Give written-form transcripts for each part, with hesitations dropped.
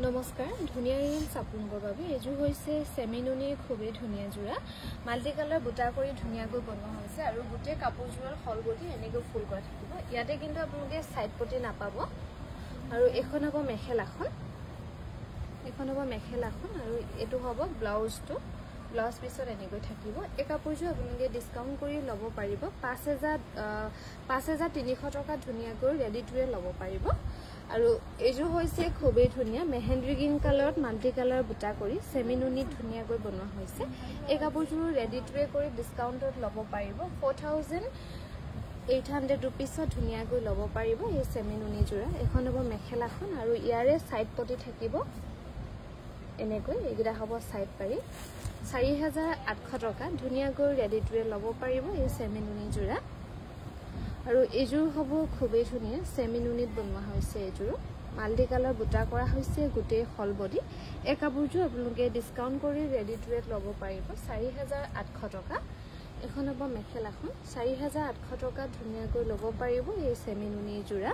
নমস্কাৰ ধুনিয়া ৰিল সাপুংগৰ বাবে এজু হৈছে সেমিনুনি খুবে ধুনিয়া জোৰা মাল্টি কালাৰ বুটা কৰি ধুনিয়াকৈ বনোৱা হৈছে আৰু গুটে কাপোৰজোৰৰ হলবডি এনেকৈ ফুল কৰা থাকিব ইয়াতে কিন্তু আপোনালোকে সাইড পটি নাপাব আৰু এখন হ'ব মেখেলাখন আৰু এটো হ'ব ব্লাউজটো ব্লাউজ পিছত এনেকৈ থাকিব এই কাপোৰজোৰ আপোনালোকে ডিসকাউন্ট কৰি ল'ব পাৰিব 5300 টকা ধুনিয়াকৈ ৰেডি টুৱে ল'ব পাৰিব আৰু এজু হৈছে খুবেই ধুনিয়া মেহেন্দ্ৰি গ্ৰীন কালাৰত মাল্টি কালাৰ বুটা কৰি সেমিনুনি ধুনিয়াকৈ বনোৱা হৈছে এই কাপোৰজোৰ ৰেডি টুৱে কৰি ডিসকাউন্টত ল'ব পাৰিব 4800 rupeesত ধুনিয়াকৈ ল'ব পাৰিব এই সেমিনুনি জোৰা এখন হ'ব মেখেলাখন আৰু ইয়াৰে সাইড পটি থাকিব এনেকৈ এগিৰা হ'ব সাইড পাৰি 4800 টকা ধুনিয়াকৈ ৰেডি টুৱে ল'ব পাৰিব এই সেমিনুনি জোৰা আৰু এজুৰ হ'ব খুবেই ধুনিয়া সেমিনুনিত বনোৱা হৈছে এজুৰ মাল্টি কালাৰ বুটা কৰা হৈছে গুটে হলবডি এই কাপোৰজোৰ আপোনালোকে ডিসকাউন্ট কৰি ৰেডি টুৱেত ল'ব পাৰিব 4800 টকা এখন হ'ব মেখেলাখন 4800 টকা ধুনিয়াকৈ ল'ব পাৰিব এই সেমিনুনি জোৰা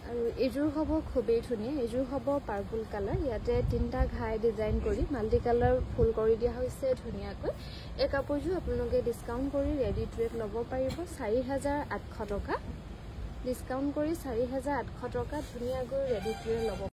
আৰু এজুৰ হ'ব খুবেই ধুনিয়া এজুৰ হ'ব পাৰ্পল কালাৰ ইয়াতে তিনটা ঘাই ডিজাইন কৰি মাল্টি কালাৰ ফুল কৰি দিয়া হৈছে ধুনিয়াকৈ এই কাপোৰজোৰ আপোনালোকে ডিসকাউন্ট কৰি ৰেডি টুৱেত ল'ব পাৰিব 4800 টকা ডিসকাউন্ট কৰি 4800 টকা ধুনিয়াকৈ ৰেডি টুৱে ল'ব